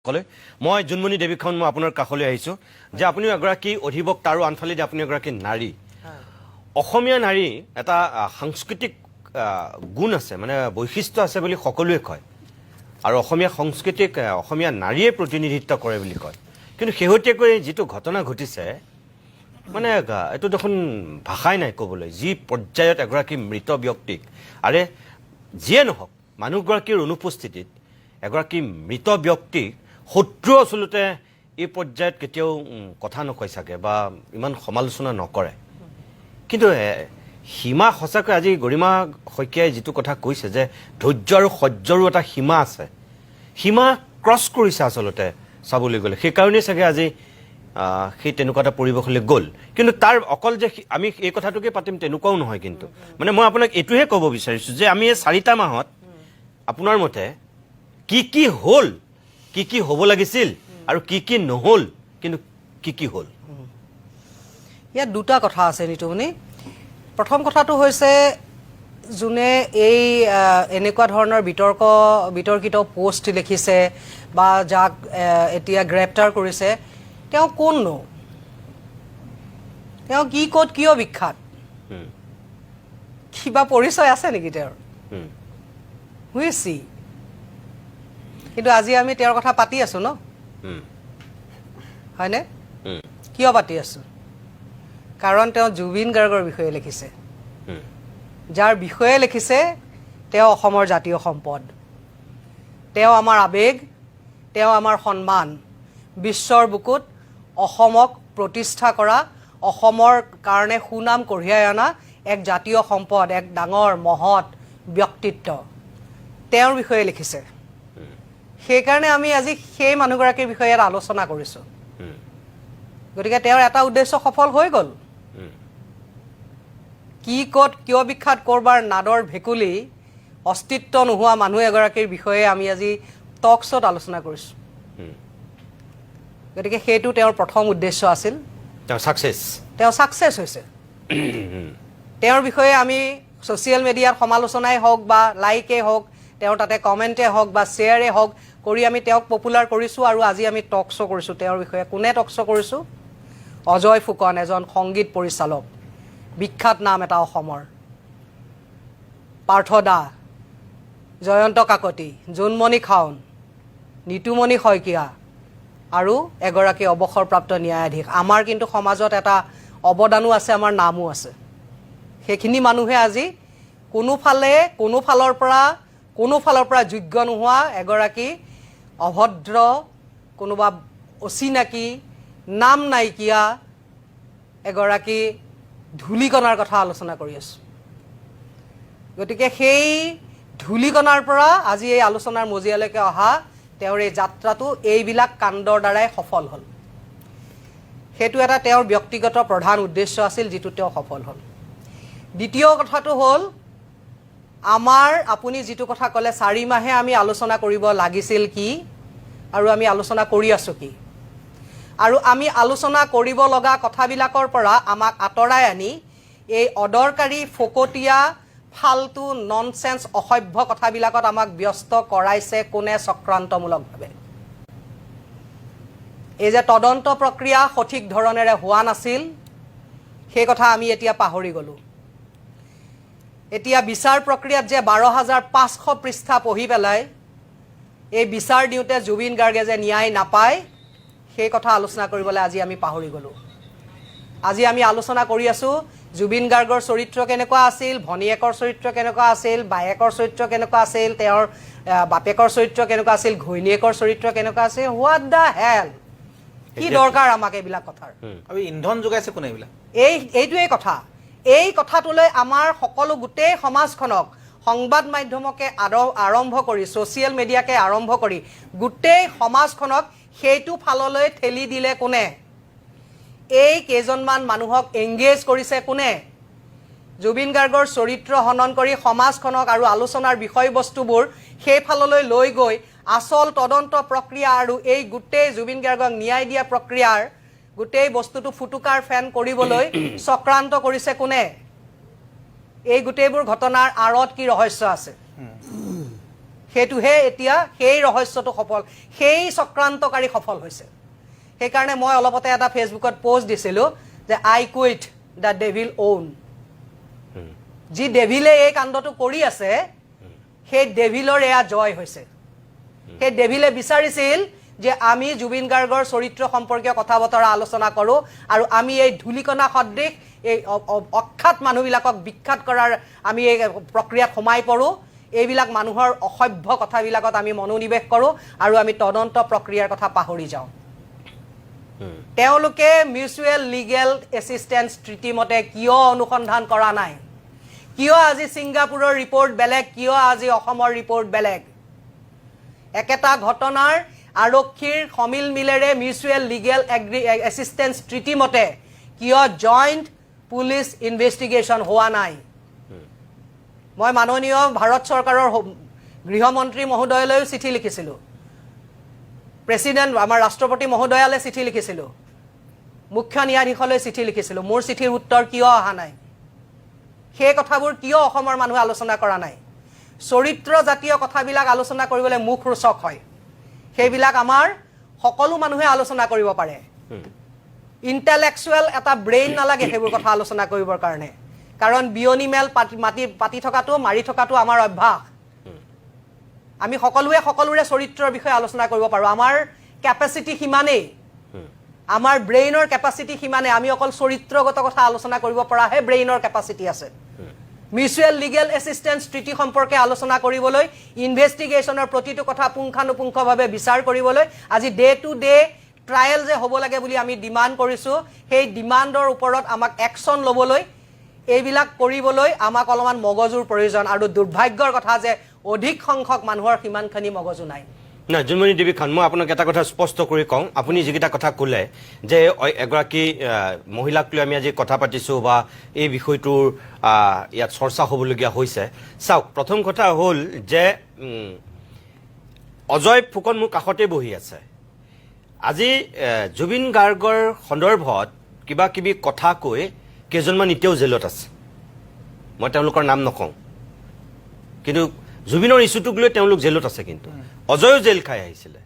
কলে মই জুনমণি দেৱীখন মই আপোনাৰ কাষলৈ আহিছোঁ যে আপুনি এগৰাকী অধিবক্তা আৰু আনফালে যে আপুনি এগৰাকী নাৰী অসমীয়া নাৰী এটা সাংস্কৃতিক গুণ আছে মানে বৈশিষ্ট্য আছে বুলি সকলোৱে কয় আৰু অসমীয়া সংস্কৃতিক অসমীয়া নাৰীয়ে প্ৰতিনিধিত্ব কৰে বুলি কয় কিন্তু শেহতীয়াকৈ যিটো ঘটনা ঘটিছে মানে এইটো দেখোন ভাষাই নাই ক'বলৈ যি পৰ্যায়ত এগৰাকী মৃত ব্যক্তিক আৰে যিয়ে নহওক মানুহগৰাকীৰ অনুপস্থিতিত এগৰাকী মৃত ব্যক্তিক শত্ৰু আচলতে এই পৰ্যায়ত কেতিয়াও কথা নকয় চাগে বা ইমান সমালোচনা নকৰে কিন্তু সীমা সঁচাকৈ আজি গৰিমা শইকীয়াই যিটো কথা কৈছে যে ধৈৰ্য আৰু সহ্যৰো এটা সীমা আছে সীমা ক্ৰছ কৰিছে আচলতে চাবলৈ গ'লে সেইকাৰণেই চাগে আজি সেই তেনেকুৱা এটা পৰিৱেশলৈ গ'ল কিন্তু তাৰ অকল যে আমি এই কথাটোকে পাতিম তেনেকুৱাও নহয় কিন্তু মানে মই আপোনাক এইটোহে ক'ব বিচাৰিছোঁ যে আমি এই 4টা মাহত আপোনাৰ মতে কি হ'ল কি হ'ব লাগিছিল আৰু কি নহ'ল কিন্তু কি হ'ল ইয়াত দুটা কথা আছে নিতুমণি প্ৰথম কথাটো হৈছে যোনে এই এনেকুৱা ধৰণৰ বিতৰ্কিত পোষ্ট লিখিছে বা যাক এতিয়া গ্ৰেপ্তাৰ কৰিছে তেওঁ কোননো তেওঁ কি ক'ত কিয় বিখ্যাত কিবা পৰিচয় আছে নেকি তেওঁৰ হুইচি কিন্তু আজি আমি তেওঁৰ কথা পাতি আছো ন হয়নে কিয় পাতি আছো কাৰণ তেওঁ জুবিন গাৰ্গৰ বিষয়ে লিখিছে যাৰ বিষয়ে লিখিছে তেওঁ অসমৰ জাতীয় সম্পদ তেওঁ আমাৰ আবেগ তেওঁ আমাৰ সন্মান বিশ্বৰ বুকুত অসমক প্ৰতিষ্ঠা কৰা অসমৰ কাৰণে সুনাম কঢ়িয়াই অনা এক জাতীয় সম্পদ এক ডাঙৰ মহৎ ব্যক্তিত্ব তেওঁৰ বিষয়ে লিখিছে সেইকাৰণে আমি আজি সেই মানুহগৰাকীৰ বিষয়ে আলোচনা কৰিছোঁ গতিকে তেওঁৰ এটা উদ্দেশ্য সফল হৈ গ'ল কি ক'ত কিয় বিখ্যাত কৰবাৰ নাদৰ ভেকুলি অস্তিত্ব নোহোৱা মানুহ এগৰাকীৰ বিষয়ে আমি আজি টক শ্ব'ত আলোচনা কৰিছোঁ গতিকে সেইটো তেওঁৰ প্ৰথম উদ্দেশ্য আছিল তেওঁ ছাকচেছ হৈছে তেওঁৰ বিষয়ে আমি ছ'চিয়েল মিডিয়াত সমালোচনাই হওক বা লাইকেই হওক তেওঁৰ তাতে কমেণ্টেই হওক বা শ্বেয়াৰেই হওক কৰি আমি তেওঁক পপুলাৰ কৰিছোঁ আৰু আজি আমি টক শ্ব' কৰিছোঁ তেওঁৰ বিষয়ে কোনে টক শ্ব' কৰিছোঁ অজয় ফুকন এজন সংগীত পৰিচালক বিখ্যাত নাম এটা অসমৰ পাৰ্থ দা জয়ন্ত কাকতি জোনমণি খাউন নিতুমণি শইকীয়া আৰু এগৰাকী অৱসৰপ্ৰাপ্ত ন্যায়াধীশ আমাৰ কিন্তু সমাজত এটা অৱদানো আছে আমাৰ নামো আছে সেইখিনি মানুহে আজি কোনো ফালৰ পৰা যোগ্য নোহোৱা এগৰাকী অভদ্ৰ কোনোবা অচিনাকি নাম নাইকিয়া এগৰাকী ধূলিকণাৰ কথা আলোচনা কৰি আছোঁ গতিকে সেই ধূলিকণাৰ পৰা আজি এই আলোচনাৰ মজিয়ালৈকে অহা তেওঁৰ এই যাত্ৰাটো এইবিলাক কাণ্ডৰ দ্বাৰাই সফল হ'ল সেইটো এটা তেওঁৰ ব্যক্তিগত প্ৰধান উদ্দেশ্য আছিল যিটো তেওঁ সফল হ'ল দ্বিতীয় কথাটো হ'ল আমাৰ আপুনি যিটো কথা ক'লে 4 মাহে আমি আলোচনা কৰিব লাগিছিল কি আৰু আমি আলোচনা কৰি আছোঁ কি আৰু আমি আলোচনা কৰিব লগা কথাবিলাকৰ পৰা আমাক আঁতৰাই আনি এই অদৰকাৰী ফকটীয়া ফালতু ননচেন্স অসভ্য কথাবিলাকত আমাক ব্যস্ত কৰাইছে কোনে চক্ৰান্তমূলকভাৱে এই যে তদন্ত প্ৰক্ৰিয়া সঠিক ধৰণেৰে হোৱা নাছিল সেই কথা আমি এতিয়া পাহৰি গ'লোঁ এতিয়া বিচাৰ প্ৰক্ৰিয়াত যে 12,500 পৃষ্ঠা পঢ়ি পেলাই এই বিচাৰ দিওঁতে জুবিন গাৰ্গে যে ন্যায় নাপায় সেই কথা আলোচনা কৰিবলৈ আজি আমি পাহৰি গ'লোঁ আজি আমি আলোচনা কৰি আছোঁ জুবিন গাৰ্গৰ চৰিত্ৰ কেনেকুৱা আছিল ভনীয়েকৰ চৰিত্ৰ কেনেকুৱা আছিল বায়েকৰ চৰিত্ৰ কেনেকুৱা আছিল তেওঁৰ বাপেকৰ চৰিত্ৰ কেনেকুৱা আছিল ঘৈণীয়েকৰ চৰিত্ৰ কেনেকুৱা আছিল হোৱাট দ্য হেল কি দৰকাৰ আমাক এইবিলাক কথাৰ আৰু ইন্ধন যোগাইছে কোনে এইবিলাক এইটোৱেই কথা এই কথাটোলৈ আমাৰ সকলো গোটেই সমাজখনক সংবাদ মাধ্যমকে আৰম্ভ কৰি ছ'চিয়েল মিডিয়াকে আৰম্ভ কৰি গোটেই সমাজখনক সেইটো ফাললৈ ঠেলি দিলে কোনে এই কেইজনমান মানুহক এংগেজ কৰিছে কোনে জুবিন গাৰ্গৰ চৰিত্ৰ হনন কৰি সমাজখনক আৰু আলোচনাৰ বিষয়বস্তুবোৰ সেই ফাললৈ লৈ গৈ আসল তদন্ত প্ৰক্ৰিয়া আৰু এই গোটেই জুবিন গাৰ্গক ন্যায় দিয়া প্ৰক্ৰিয়াৰ গোটেই বস্তুটো ফুটুকাৰ ফেন কৰিবলৈ চক্ৰান্ত কৰিছে কোনে এই গোটেইবোৰ ঘটনাৰ আঁৰত কি ৰহস্য আছে সেইটোহে এতিয়া সেই ৰহস্যটো সফল, সেই চক্ৰান্তকাৰী সফল হৈছে। সেইকাৰণে মই অলপতে এটা ফেচবুকত পোষ্ট দিছিলোঁ যে আই কুইট দ্য ডেভিল ওন। যি ডেভিলে এই কাণ্ডটো কৰি আছে সেই ডেভিলৰ এয়া জয় হৈছে। সেই ডেভিলে বিচাৰিছিল যে আমি জুবিন গাৰ্গৰ চৰিত্ৰ সম্পৰ্কীয় কথা বতৰা আলোচনা কৰোঁ আৰু আমি এই ধূলিকণা সদৃশ এই অখ্যাত মানুহবিলাকক বিখ্যাত কৰাৰ আমি এই প্ৰক্ৰিয়াত সোমাই পৰোঁ। এইবিলাক মানুহৰ অসভ্য কথাবিলাকত আমি মনোনিৱেশ কৰোঁ আৰু আমি তদন্ত প্ৰক্ৰিয়াৰ কথা পাহৰি যাওঁ। তেওঁলোকে মিউচুৱেল লিগেল এছিষ্টেঞ্চ ট্ৰিটি মতে কিয় অনুসন্ধান কৰা নাই? কিয় আজি ছিংগাপুৰৰ ৰিপৰ্ট বেলেগ, কিয় আজি অসমৰ ৰিপৰ্ট বেলেগ? একেটা ঘটনাৰ আৰক্ষীৰ সমিল মিলেৰে মিউচুৱেল লিগেল এছিষ্টেঞ্চ ট্ৰিটি মতে কিয় জইণ্ট পুলিচ ইনভেষ্টিগেশ্যন হোৱা নাই? মই মাননীয় ভাৰত চৰকাৰৰ গৃহমন্ত্ৰী মহোদয়লৈও চিঠি লিখিছিলোঁ, প্ৰেচিডেণ্ট আমাৰ ৰাষ্ট্ৰপতি মহোদয়ালৈ চিঠি লিখিছিলোঁ, মুখ্য ন্যায়াধীশলৈ চিঠি লিখিছিলোঁ। মোৰ চিঠিৰ উত্তৰ কিয় অহা নাই? সেই কথাবোৰ কিয় অসমৰ মানুহে আলোচনা কৰা নাই? চৰিত্ৰ জাতীয় কথাবিলাক আলোচনা কৰিবলৈ মুখ ৰোচক হয়, সেইবিলাক আমাৰ সকলো মানুহে আলোচনা কৰিব পাৰে। ইণ্টেলেকচুৱেল এটা ব্ৰেইন নালাগে সেইবোৰ কথা আলোচনা কৰিবৰ কাৰণে, কাৰণ বিয়নি মেল পাতি থকাটো মাৰি থকাটো আমাৰ অভ্যাস। আমি সকলোৱে সকলোৰে চৰিত্ৰৰ বিষয়ে আলোচনা কৰিব পাৰোঁ। আমাৰ কেপাচিটি সিমানেই, আমাৰ ব্ৰেইনৰ কেপাচিটি সিমানেই। আমি অকল চৰিত্ৰগত কথা আলোচনা কৰিব পৰাহে ব্ৰেইনৰ কেপাচিটি আছে। মিউচুৱেল লিগেল এছিষ্টেঞ্চ ট্ৰিটি সম্পৰ্কে আলোচনা কৰিবলৈ, ইনভেষ্টিগেশ্যনৰ প্ৰতিটো কথা পুংখানুপুংখভাৱে বিচাৰ কৰিবলৈ, আজি ডে টু ডে ট্ৰায়েল যে হ'ব লাগে বুলি আমি ডিমাণ্ড কৰিছোঁ, সেই ডিমাণ্ডৰ ওপৰত আমাক একশ্যন ল'বলৈ, এইবিলাক কৰিবলৈ আমাক অলপমান মগজুৰ প্ৰয়োজন। আৰু দুৰ্ভাগ্যৰ কথা যে অধিক সংখ্যক মানুহৰ সিমানখিনি মগজু নাই। না জোনমণি দেৱী খান, মই আপোনাক এটা কথা স্পষ্ট কৰি কওঁ। আপুনি যিকেইটা কথা ক'লে যে এগৰাকী মহিলাক লৈ আমি আজি কথা পাতিছোঁ বা এই বিষয়টোৰ ইয়াত চৰ্চা হ'বলগীয়া হৈছে। চাওক, প্ৰথম কথা হ'ল যে অজয় ফুকন মোৰ কাষতে বহি আছে। আজি জুবিন গাৰ্গৰ সন্দৰ্ভত কিবা কিবি কথা কৈ কেইজনমান এতিয়াও জেলত আছে। মই তেওঁলোকৰ নাম নকওঁ, কিন্তু জুবিনৰ ইছ্যুটোক লৈ তেওঁলোক জেলত আছে। কিন্তু অজয়ো জেল খাই আহিছিলে।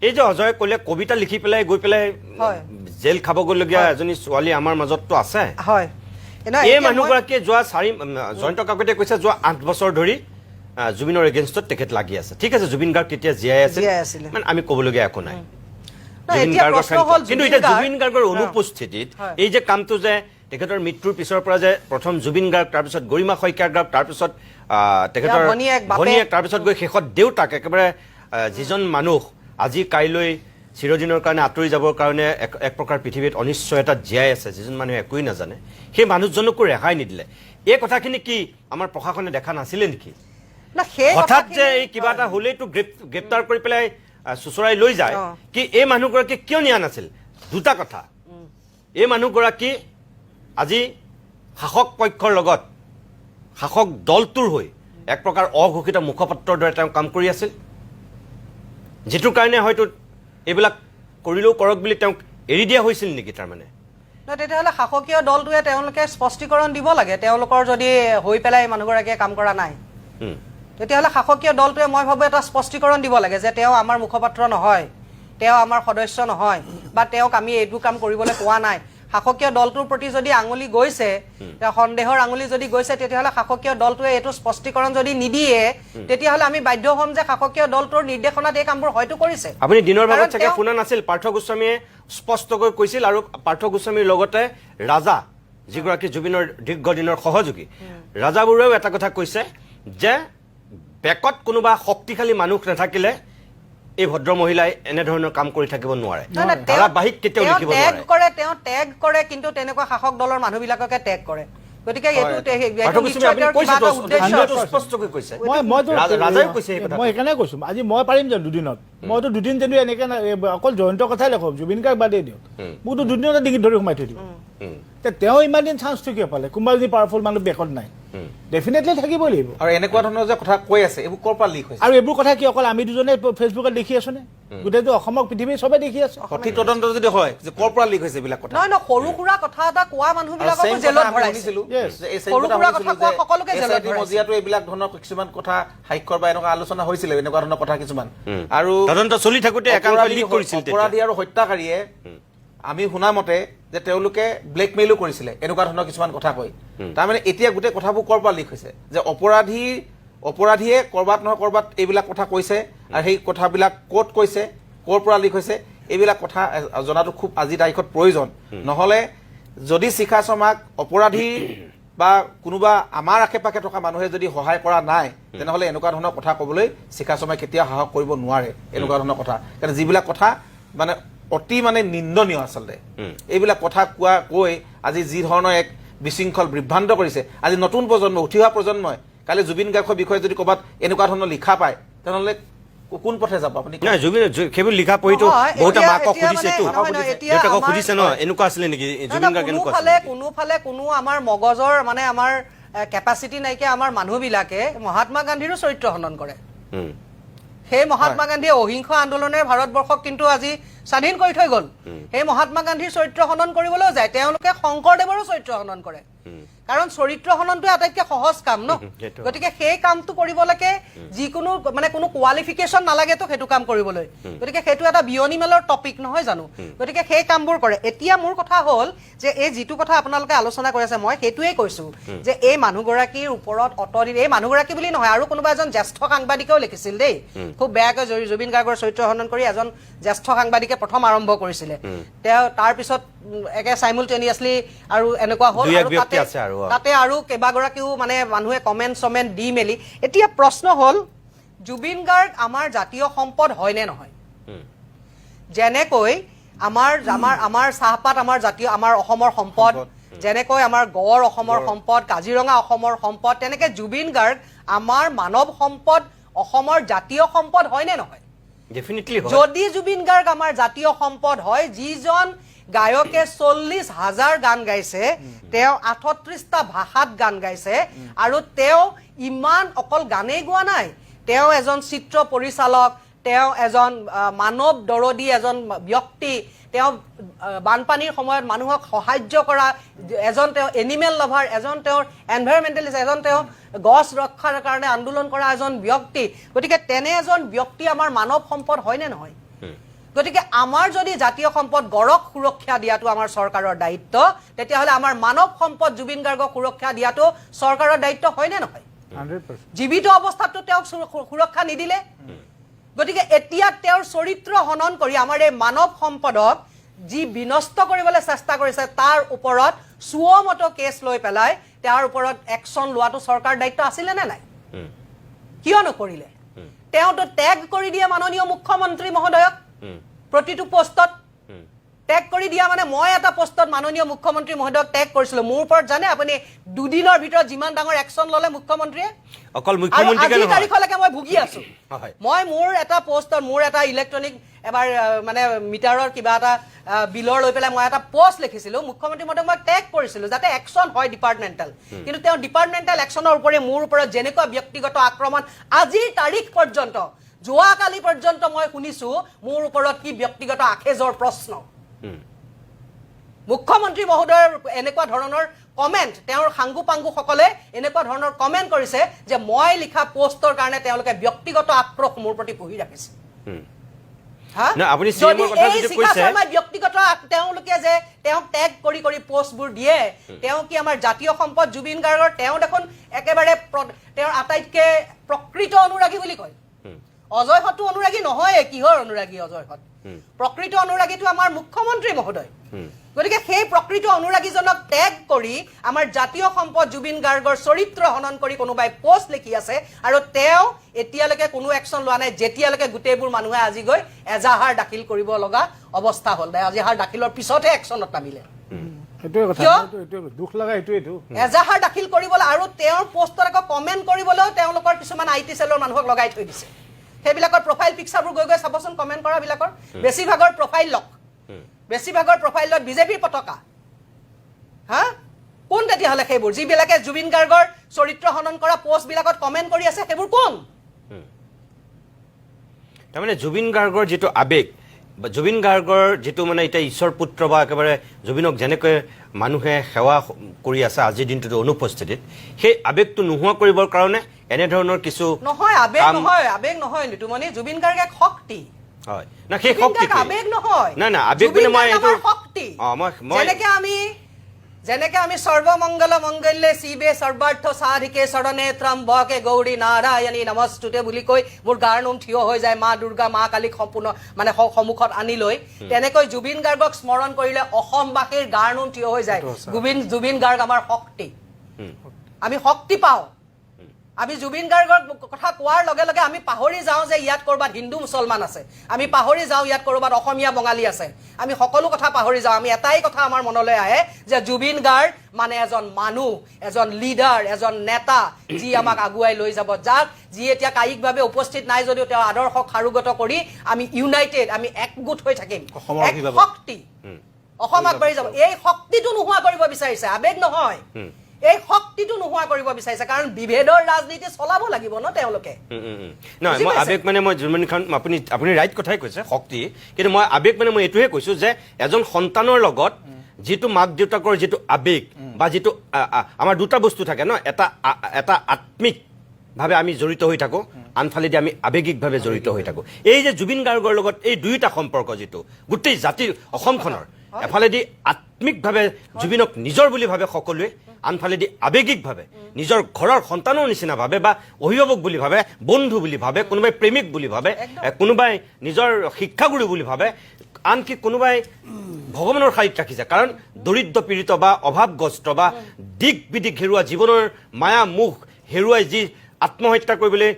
এই যে অজয়ে ক'লে কবিতা লিখি পেলাই গৈ পেলাই জেল খাবগৈলগীয়া এজনী ছোৱালী আমাৰ মাজততো আছে। এই মানুহগৰাকীয়ে যোৱা জয়ন্ত কাকতিয়ে কৈছে যোৱা 8 বছৰ ধৰি জুবিনৰ এগেইনষ্টত তেখেত লাগি আছে। ঠিক আছে, জুবিন গাৰ্গ তেতিয়া জীয়াই আছিল, মানে আমি ক'বলগীয়া একো নাই। কিন্তু এতিয়া জুবিন গাৰ্গৰ অনুপস্থিতিত এই যে কামটো যে তেখেতৰ মৃত্যুৰ পিছৰ পৰা যে প্ৰথম জুবিন গাৰ্গ, তাৰপিছত গৰিমা শইকীয়া গাৰ্গ, তাৰপিছত তেখেতৰ ভনীয়েক, তাৰপিছত গৈ শেষত দেউতাক, একেবাৰে যিজন মানুহ আজি কাইলৈ চিৰদিনৰ কাৰণে আঁতৰি যাবৰ কাৰণে এক প্ৰকাৰ পৃথিৱীত অনিশ্চয়তাত জীয়াই আছে, যিজন মানুহে একোৱেই নাজানে, সেই মানুহজনকো ৰেহাই নিদিলে। এই কথাখিনি কি আমাৰ প্ৰশাসনে দেখা নাছিলে নেকি? হঠাৎ যে এই কিবা এটা হ'লেইতো গ্ৰেপ্তাৰ কৰি পেলাই চুচৰাই লৈ যায়, কি এই মানুহগৰাকী কিয় নিয়া নাছিল? দুটা কথা। এই মানুহগৰাকী আজি শাসক পক্ষৰ লগত, শাসক দলটোৰ হৈ এক প্ৰকাৰ অঘোষিত মুখপাত্ৰৰ দৰে তেওঁ কাম কৰি আছিল, যিটোৰ কাৰণে হয়তো এইবিলাক কৰিলেও কৰক বুলি তেওঁক এৰি দিয়া হৈছিল নেকি? তাৰমানে তেতিয়াহ'লে শাসকীয় দলটোৱে তেওঁলোকে স্পষ্টীকৰণ দিব লাগে। তেওঁলোকৰ যদি হৈ পেলাই মানুহগৰাকীয়ে কাম কৰা নাই, তেতিয়াহ'লে শাসকীয় দলটোৱে মই ভাবোঁ এটা স্পষ্টীকৰণ দিব লাগে যে তেওঁ আমাৰ মুখপাত্ৰ নহয়, তেওঁ আমাৰ সদস্য নহয়, বা তেওঁক আমি এইটো কাম কৰিবলৈ কোৱা নাই। শাসকীয় দলটোৰ প্ৰতি যদি আঙুলি গৈছে, সন্দেহৰ আঙুলি যদি গৈছে, তেতিয়াহ'লে শাসকীয় দলটোৱে এইটো স্পষ্টীকৰণ যদি নিদিয়ে, তেতিয়াহ'লে আমি বাধ্য হ'ম যে শাসকীয় দলটোৰ নিৰ্দেশনাত এই কামবোৰ হয়তো কৰিছে। আপুনি দিনৰ ভাগত চাগে শুনা নাছিল, পাৰ্থ গোস্বামীয়ে স্পষ্টকৈ কৈছিল, আৰু পাৰ্থ গোস্বামীৰ লগতে ৰাজা, যিগৰাকী জুবিনৰ দীৰ্ঘদিনৰ সহযোগী, ৰাজা বৰুৱাইও এটা কথা কৈছে যে বেকত কোনোবা শক্তিশালী মানুহ নাথাকিলে এই ভদ্ৰ মহিলাই এনেধৰণৰ কাম কৰি থাকিব নোৱাৰে। ধাৰাবাহিক কেতিয়াও লিখিব নোৱাৰে। তেওঁ টেগ কৰে, কিন্তু তেনেকুৱা শাসক দলৰ মানুহবিলাককে টেগ কৰে। গতিকে মই সেইকাৰণে কৈছো, আজি মই পাৰিম যে দুদিনত, মইতো দুদিন যদি এনেকে অকল জয়ন্তৰ কথাই লেখক, জুবিন গাৰ্গ বাদেই দিয়ক, মোকতো দুদিনতে ডিঙিত ধৰি সোমাই থৈ দিব। তেওঁ ইমান দিন চান্সটো কিয় পালে? কোনোবা যদি পাৱাৰফুল মানুহ বেকত নাই, ডেফিনেটলি থাকিবই লাগিব আৰু এনেকুৱা ধৰণৰ যে কথা কৈ আছে এইবোৰ ক'ৰ পৰা লিক হৈছে আৰু এইবোৰ কথা কি অকল আমি দুজনে ফেচবুকত দেখি আছো নে গোটেইটো অসমক পৃথিৱীৰ চবে দেখি আছে সঠিক তদন্ত যদি হয় যে ক'ৰ পৰা লিক হৈছে এইবিলাক কথা নহয় সৰু সুৰা কথা এটা কোৱা মানুহবিলাককো জেলত ভৰাইছে সৰু সুৰা কথা কোৱা সকলোকে জেলত ভৰাইছে মজিয়াটো এইবিলাক ধৰণৰ কিছুমান কথা সাক্ষৰ বা এনেকুৱা আলোচনা হৈছিলে এনেকুৱা ধৰণৰ কথা কিছুমান আৰু তদন্ত চলি থাকোতে একাংশ লিক কৰিছিল তেতিয়া। অপৰাধী আৰু হত্যাকাৰীয়ে আমি শুনা মতে যে তেওঁলোকে ব্লেকমেইলো কৰিছিলে এনেকুৱা ধৰণৰ কিছুমান কথা কয় তাৰমানে এতিয়া গোটেই কথাবোৰ ক'ৰ পৰা লিক হৈছে যে অপৰাধীয়ে ক'ৰবাত নহয় ক'ৰবাত এইবিলাক কথা কৈছে আৰু সেই কথাবিলাক ক'ত কৈছে ক'ৰ পৰা লিক হৈছে এইবিলাক কথা জনাটো খুব আজি তাৰিখত প্ৰয়োজন নহ'লে যদি শিখা শৰ্মাক অপৰাধী বা কোনোবা আমাৰ আশে পাশে থকা মানুহে যদি সহায় কৰা নাই তেনেহ'লে এনেকুৱা ধৰণৰ কথা ক'বলৈ শিখা শৰ্মাই কেতিয়াও সাহস কৰিব নোৱাৰে এনেকুৱা ধৰণৰ কথা কাৰণ যিবিলাক কথা মানে অতি মানে নিন্দনীয় আচলতে এইবিলাক কথা কৈ আজি যি ধৰণৰ এক বিশৃংখল বিভ্ৰান্ত কৰিছে আজি নতুন প্ৰজন্ম উঠি অহা প্ৰজন্মই কালি জুবিন গাৰ্গৰ বিষয়ে যদি ক'ৰবাত এনেকুৱা ধৰণৰ লিখা পায় তেনেহ'লে কোন পথে যাব আপুনি নাই জুবিন সেইবোৰ লিখা পঢ়িতো বহুতে মাকক সুধিছেতো এতিয়া দেউতাকক সুধিছে ন এনেকুৱা আছিলে নেকি জুবিন গাৰ্গ এনেকুৱা কোনোফালে কোনো আমাৰ মগজৰ মানে আমাৰ কেপাচিটি নাইকিয়া আমাৰ মানুহবিলাকে মহাত্মা গান্ধীৰো চৰিত্ৰ হনন কৰে সেই মহাত্মা গান্ধীয়ে অহিংস আন্দোলনে ভাৰতবৰ্ষক কিন্তু আজি স্বাধীন কৰি থৈ গ'ল সেই মহাত্মা গান্ধীৰ চৰিত্ৰ হনন কৰিবলৈও যায় তেওঁলোকে শংকৰদেৱৰো চৰিত্ৰ হনন কৰে কাৰণ চৰিত্ৰ হননটো আটাইতকৈ সহজ কাম ন গতিকে সেই কামটো কৰিবলৈকে যিকোনো মানে কোনো কোৱালিফিকেশ্যন নালাগেতো সেইটো কাম কৰিবলৈ গতিকে সেইটো এটা বিয়নিমেলৰ টপিক নহয় জানো গতিকে সেই কামবোৰ কৰে এতিয়া মোৰ কথা হ'ল যে এই যিটো কথা আপোনালোকে আলোচনা কৰি আছে মই সেইটোৱেই কৈছোঁ যে এই মানুহগৰাকীৰ ওপৰত অতদিন এই মানুহগৰাকী বুলি নহয় আৰু কোনোবা এজন জ্যেষ্ঠ সাংবাদিকেও লিখিছিল দেই খুব বেয়াকৈ জুবিন গাৰ্গৰ চৰিত্ৰ হনন কৰি এজন জ্যেষ্ঠ সাংবাদিকে প্ৰথম আৰম্ভ কৰিছিলে তেওঁ তাৰপিছত একে চাইমুলটেনিয়াছলি আৰু এনেকুৱা হ'ল তাতে আৰু কেইবাগৰাকীও মানে মানুহে কমেণ্ট দি মেলি এতিয়া প্ৰশ্ন হ'ল জুবিন গাৰ্গ আমাৰ জাতীয় সম্পদ হয় নে নহয় যেনেকৈ আমাৰ চাহপাত আমাৰ জাতীয় আমাৰ অসমৰ সম্পদ যেনেকৈ আমাৰ গড় অসমৰ সম্পদ কাজিৰঙা অসমৰ সম্পদ তেনেকৈ জুবিন গাৰ্গ আমাৰ মানৱ সম্পদ অসমৰ জাতীয় সম্পদ হয় নে নহয় ডেফিনেটলি যদি জুবিন গাৰ্গ আমাৰ জাতীয় সম্পদ হয় যিজন গায়কে 40,000 গান গাইছে তেওঁ 38টা ভাষাত গান গাইছে আৰু তেওঁ ইমান অকল গানেই গোৱা নাই তেওঁ এজন চিত্ৰ পৰিচালক তেওঁ এজন মানৱ দৰদী এজন ব্যক্তি তেওঁ বানপানীৰ সময়ত মানুহক সাহায্য কৰা এজন তেওঁ এনিমেল লাভাৰ এজন তেওঁৰ এনভাইৰনমেণ্টেলিষ্ট এজন তেওঁ গছ ৰক্ষাৰ কাৰণে আন্দোলন কৰা এজন ব্যক্তি গতিকে তেনে এজন ব্যক্তি আমাৰ মানৱ সম্পদ হয়নে নহয় গতিকে আমাৰ যদি জাতীয় সম্পদ গড়ক সুৰক্ষা দিয়াটো আমাৰ চৰকাৰৰ দায়িত্ব তেতিয়াহ'লে আমাৰ মানৱ সম্পদ জুবিন গাৰ্গক সুৰক্ষা দিয়াটো চৰকাৰৰ দায়িত্ব হয়নে নহয় 100% জীৱিত অৱস্থাতো তেওঁক সুৰক্ষা নিদিলে গতিকে এতিয়া তেওঁৰ চৰিত্ৰ হনন কৰি আমাৰ এই মানৱ সম্পদক যি বিনষ্ট কৰিবলৈ চেষ্টা কৰিছে তাৰ ওপৰত সুমত কেছ লৈ পেলাই তাৰ ওপৰত একশ্যন লোৱাটো চৰকাৰৰ দায়িত্ব আছিলে নে নাই কিয় নকৰিলে তেওঁতো টেগ কৰি দিয়ে মাননীয় মুখ্যমন্ত্ৰী মহোদয়ক প্ৰতিটো পোষ্টত টেগ কৰি দিয়া মানে মই এটা পোষ্টত মাননীয় মুখ্যমন্ত্ৰী মহোদয়ক টেগ কৰিছিলোঁ মোৰ ওপৰত জানে আপুনি দুদিনৰ ভিতৰত যিমান ডাঙৰ একশ্যন ল'লে মুখ্যমন্ত্ৰীয়ে অকল মুখ্যমন্ত্ৰীকে আজি নহয় তাৰিখলৈকে মই ভুগি আছো হয় মই মোৰ এটা পোষ্টত মোৰ এটা ইলেক্ট্ৰনিক এবাৰ মানে মিটাৰৰ কিবা এটা বিলৰ লৈ পেলাই মই এটা পোষ্ট লিখিছিলোঁ মুখ্যমন্ত্ৰী মহোদয়ক মই টেগ কৰিছিলোঁ যাতে একশ্যন হয় ডিপাৰ্টমেণ্টেল কিন্তু তেওঁ ডিপাৰ্টমেণ্টেল একশ্যনৰ ওপৰি মোৰ ওপৰত যেনেকুৱা ব্যক্তিগত আক্ৰমণ আজিৰ তাৰিখ পৰ্যন্ত যোৱাকালি পৰ্যন্ত মই শুনিছোঁ মোৰ ওপৰত কি ব্যক্তিগত আখেজৰ প্ৰশ্ন মুখ্যমন্ত্ৰী মহোদয়ৰ এনেকুৱা ধৰণৰ কমেণ্ট তেওঁৰ সাংগু পাংগুসকলে এনেকুৱা ধৰণৰ কমেণ্ট কৰিছে যে মই লিখা পোষ্টৰ কাৰণে তেওঁলোকে ব্যক্তিগত আক্ৰোশ মোৰ প্ৰতি পুহি ৰাখিছে আপুনি CM ৰ কথা যিটো কৈছে ব্যক্তিগত তেওঁলোকে যে তেওঁক টেগ কৰি কৰি পোষ্টবোৰ দিয়ে তেওঁ কি আমাৰ জাতীয় সম্পদ জুবিন গাৰ্গৰ তেওঁ দেখোন একেবাৰে তেওঁৰ আটাইতকৈ প্ৰকৃত অনুৰাগী বুলি কয় অজয় হতো অনুৰাগী নহয় কিহৰ অনুৰাগী অজয় হত প্ৰকৃত অনুৰাগীটো আমাৰ মুখ্যমন্ত্ৰী মহোদয় গতিকে সেই প্ৰকৃত অনুৰাগীজনক টেগ কৰি আমাৰ জাতীয় সম্পদ জুবিন গাৰ্গৰ চৰিত্ৰ হনন কৰি কোনোবাই পোষ্ট লিখি আছে আৰু তেওঁ এতিয়ালৈকে কোনো একশ্যন লোৱা নাই যেতিয়ালৈকে গোটেইবোৰ মানুহে আজি গৈ এজাহাৰ দাখিল কৰিব লগা অৱস্থা হ'ল এজাহাৰ দাখিলৰ পিছতহে একশ্যনত নামিলে এইটোৱে কথা এইটোৱে দুখ লগা এইটোৱেইটো এজাহাৰ দাখিল কৰিবলৈ আৰু তেওঁৰ পোষ্টত আকৌ কমেণ্ট কৰিবলৈও তেওঁলোকৰ কিছুমান IT চেলৰ মানুহক লগাই থৈ দিছে সেইবিলাকৰ প্ৰফাইল পিকচাৰবোৰ গৈ গৈ চাবচোন কমেণ্ট কৰাবিলাকৰ বেছিভাগৰ প্ৰফাইল লক বিজেপিৰ পতাকা হা কোন তেতিয়াহ'লে সেইবোৰ যিবিলাকে জুবিন গাৰ্গৰ চৰিত্ৰ হনন কৰা পোষ্টবিলাকত কমেণ্ট কৰি আছে সেইবোৰ কোন তাৰমানে জুবিন গাৰ্গৰ যিটো আৱেগ বা জুবিন গাৰ্গৰ যিটো মানে এতিয়া ঈশ্বৰ পুত্ৰ বা একেবাৰে জুবিনক যেনেকৈ মানুহে সেৱা কৰি আছে আজিৰ দিনটোত অনুপস্থিতিত সেই আৱেগটো নোহোৱা কৰিবৰ কাৰণে এনেধৰণৰ কিছু নহয় আৱেগ নহয় নিতুমণি জুবিন গাৰ্গ এক শক্তি হয় না সেই শক্তি আৱেগ নহয় না না আৱেগ মানে মই এইটো শক্তি মই যেনেকে আমি সৰ্বমংগল মংগল্যে শিৱে সৰ্বাৰ্থ সাধিকে শৰণে ত্ৰম্বকে গৌৰী নাৰায়ণী নমস্তুতে বুলি কৈ মোৰ গাৰ নোম থিয় হৈ যায় মা দুৰ্গা মা কালীক সম্পূৰ্ণ মানে সন্মুখত আনি লৈ তেনেকৈ জুবিন গাৰ্গক স্মৰণ কৰিলে অসমবাসীৰ গাৰ নোম থিয় হৈ যায় জুবিন গাৰ্গ আমাৰ শক্তি আমি শক্তি পাওঁ আমি জুবিন গাৰ্গৰ কথা কোৱাৰ লগে লগে আমি পাহৰি যাওঁ যে ইয়াত কৰবাত হিন্দু মুছলমান আছে আমি পাহৰি যাওঁ ইয়াত কৰবাত অসমীয়া বঙালী আছে আমি সকলো কথা পাহৰি যাওঁ আমি এটাই কথা আমাৰ মনলৈ আহে যে জুবিন গাৰ্গ মানে এজন মানুহ এজন লিডাৰ এজন নেতা যি আমাক আগুৱাই লৈ যাব যাক যি এতিয়া কায়িকভাৱে উপস্থিত নাই যদিও তেওঁ আদৰ্শক সাৰুগত কৰি আমি ইউনাইটেড আমি একগোট হৈ থাকিম এক শক্তি অসম আগবাঢ়ি যাব এই শক্তিটো নোহোৱা কৰিব বিচাৰিছে আৱেগ নহয় এই শক্তিটো নোহোৱা কৰিব বিচাৰিছে কাৰণ বিভেদৰ ৰাজনীতি চলাব লাগিব ন তেওঁলোকে নহয় মই আৱেগ মানে মই জুবিন খান আপুনি ৰাইট কথাই কৈছে শক্তি কিন্তু মই আৱেগ মানে মই এইটোহে কৈছো যে এজন সন্তানৰ লগত যিটো মাক দেউতাকৰ যিটো আৱেগ বা যিটো আমাৰ দুটা বস্তু থাকে ন এটা আত্মিকভাৱে আমি জড়িত হৈ থাকো আনফালেদি আমি আৱেগিকভাৱে জড়িত হৈ থাকো এই যে জুবিন গাৰ্গৰ লগত এই দুয়োটা সম্পৰ্ক যিটো গোটেই জাতিৰ অসমখনৰ এফালেদি আত্মিকভাৱে জুবিনক নিজৰ বুলি ভাবে সকলোৱে আনফালেদি আৱেগিকভাৱে নিজৰ ঘৰৰ সন্তানৰ নিচিনা ভাবে বা অভিভাৱক বুলি ভাবে বন্ধু বুলি ভাবে কোনোবাই প্ৰেমিক বুলি ভাবে কোনোবাই নিজৰ শিক্ষাগুৰু বুলি ভাবে আনকি কোনোবাই ভগৱানৰ শাৰীত ৰাখিছে কাৰণ দৰিদ্ৰ পীড়িত বা অভাৱগ্ৰস্ত বা দিক বিদিক হেৰুৱা জীৱনৰ মায়া মুখ হেৰুৱাই যি আত্মহত্যা কৰিবলৈ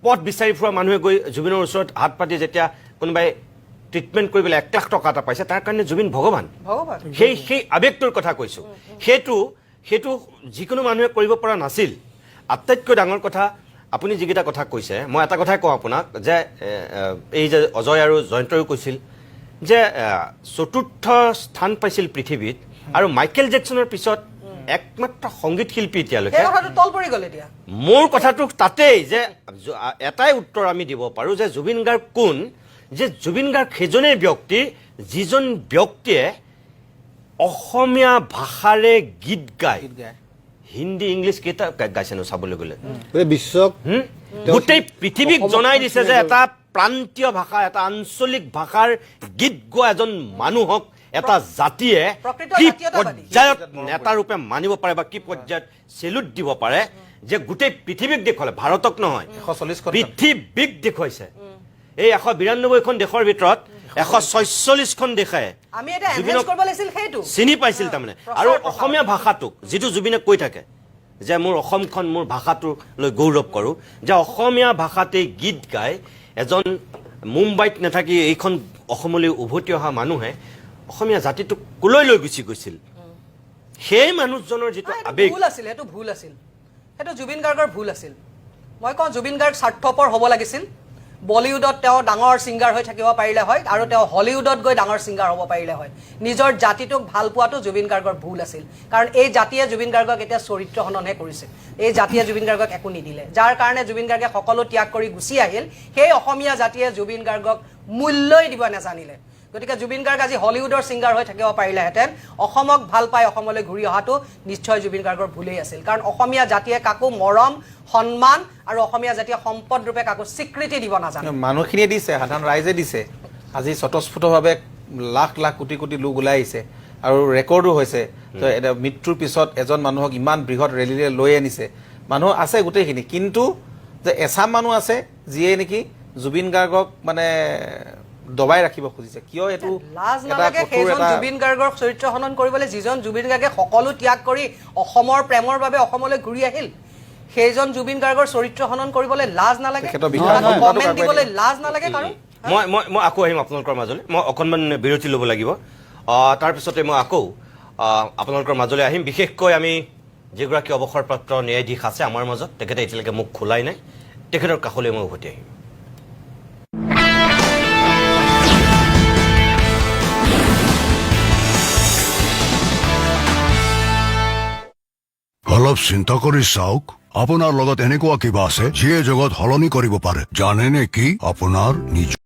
পথ বিচাৰি ফুৰা মানুহে গৈ জুবিনৰ ওচৰত হাত পাতি যেতিয়া কোনোবাই ট্ৰিটমেণ্ট কৰিবলৈ 1 লাখ টকা এটা পাইছে তাৰ কাৰণে জুবিন ভগৱান সেই আৱেগটোৰ কথা কৈছো সেইটো যিকোনো মানুহে কৰিব পৰা নাছিল আটাইতকৈ ডাঙৰ কথা আপুনি যিকেইটা কথা কৈছে মই এটা কথাই কওঁ আপোনাক যে এই যে অজয় আৰু জয়ন্তয়ো কৈছিল যে চতুৰ্থ স্থান পাইছিল পৃথিৱীত আৰু মাইকেল জেকছনৰ পিছত একমাত্ৰ সংগীত শিল্পী এতিয়ালৈকে মোৰ কথাটো তাতেই যে এটাই উত্তৰ আমি দিব পাৰোঁ যে জুবিন গাৰ্গ কোন যে জুবিন গাৰ্গ সেইজনেই ব্যক্তি যিজন ব্যক্তিয়ে অসমীয়া ভাষাৰে গীত গায় হিন্দী ইংলিছ কেইটা গাইছে নো চাবলৈ গ'লে বিশ্বক গোটেই পৃথিৱীক জনাই দিছে যে এটা প্ৰান্তীয় ভাষা এটা আঞ্চলিক ভাষাৰ গীত গোৱা এজন মানুহক এটা জাতিয়ে কি পৰ্যায়ত নেতা ৰূপে মানিব পাৰে বা কি পৰ্যায়ত চেলুট দিব পাৰে যে গোটেই পৃথিৱীক দেখুৱালে ভাৰতক নহয় পৃথিৱীক দেখুৱাইছে এই 192খন দেশৰ ভিতৰত 146খন দেশে চিনি পাইছিল তাৰমানে আৰু অসমীয়া ভাষাটোক যিটো জুবিনে কৈ থাকে যে মোৰ অসমখন মোৰ ভাষাটোক লৈ গৌৰৱ কৰোঁ যে অসমীয়া ভাষাতেই গীত গাই এজন মুম্বাইত নাথাকি এইখন অসমলৈ উভতি অহা মানুহে অসমীয়া জাতিটোক কলৈ লৈ গুচি গৈছিল সেই মানুহজনৰ যিটো আৱেগ সেইটো ভুল আছিল সেইটো জুবিন গাৰ্গৰ ভুল আছিল মই কওঁ জুবিন গাৰ্গ স্বাৰ্থপৰ হ'ব লাগিছিল বলিউডত তেওঁ ডাঙৰ সিংগাৰ হৈ থাকিব পাৰিলে হয় আৰু তেওঁ হলিউডত গৈ ডাঙৰ সিংগাৰ হ'ব পাৰিলে হয় নিজৰ জাতিটোক ভাল পোৱাটো জুবিন গাৰ্গৰ ভুল আছিল কাৰণ এই জাতিয়ে জুবিন গাৰ্গক এতিয়া চৰিত্ৰ হননহে কৰিছে এই জাতিয়ে জুবিন গাৰ্গক একো নিদিলে যাৰ কাৰণে জুবিন গাৰ্গে সকলো ত্যাগ কৰি গুচি আহিল সেই অসমীয়া জাতিয়ে জুবিন গাৰ্গক মূল্যই দিব নাজানিলে গতিকে জুবিন গাৰ্গ আজি হলিউডৰ সিংগাৰ হৈ থাকিব পাৰিলেহেঁতেন অসমক ভাল পাই অসমলৈ ঘূৰি অহাটো নিশ্চয় জুবিন গাৰ্গৰ ভুলেই আছিল কাৰণ অসমীয়া জাতিয়ে কাকো মৰম সন্মান আৰু অসমীয়া জাতিয়ে সম্পদ ৰূপে কাকো স্বীকৃতি দিব নাজানে মানুহখিনিয়ে দিছে সাধাৰণ ৰাইজে দিছে আজি স্বতঃস্ফূৰ্তভাৱে লাখ লাখ কোটি কোটি লোক ওলাই আহিছে আৰু ৰেকৰ্ডো হৈছে তো এটা মৃত্যুৰ পিছত এজন মানুহক ইমান বৃহৎ ৰেলীৰে লৈ আনিছে মানুহ আছে গোটেইখিনি কিন্তু যে এছাম মানুহ আছে যিয়ে নেকি জুবিন গাৰ্গক মানে দবাই ৰাখিব খুজিছে কিয় এইটো লাজ নালাগে সেইজন জুবিন গাৰ্গৰ চৰিত্ৰ হনন কৰিবলৈ যিজন জুবিন গাৰ্গে সকলো ত্যাগ কৰি অসমৰ প্ৰেমৰ বাবে অসমলৈ ঘূৰি আহিল সেইজন জুবিন গাৰ্গৰ চৰিত্ৰ হনন কৰিবলৈ লাজ নালাগে কমেণ্ট দিবলৈ লাজ নালাগে কাৰণ মই আকৌ আহিম আপোনালোকৰ মাজলৈ মই অকণমান বিৰতি ল'ব লাগিব তাৰপিছতে মই আকৌ আপোনালোকৰ মাজলৈ আহিম বিশেষকৈ আমি যিগৰাকী অৱসৰপ্ৰাপ্ত ন্যায়াধীশ আছে আমাৰ মাজত তেখেতে এতিয়ালৈকে মুখ খোলাই নাই তেখেতৰ কাষলৈ মই উভতি আহিম অলপ চিন্তা কৰি চাওক আপোনাৰ লগত এনেকুৱা কিবা আছে যিয়ে জগত সলনি কৰিব পাৰে জানেনে কি আপোনাৰ নিজ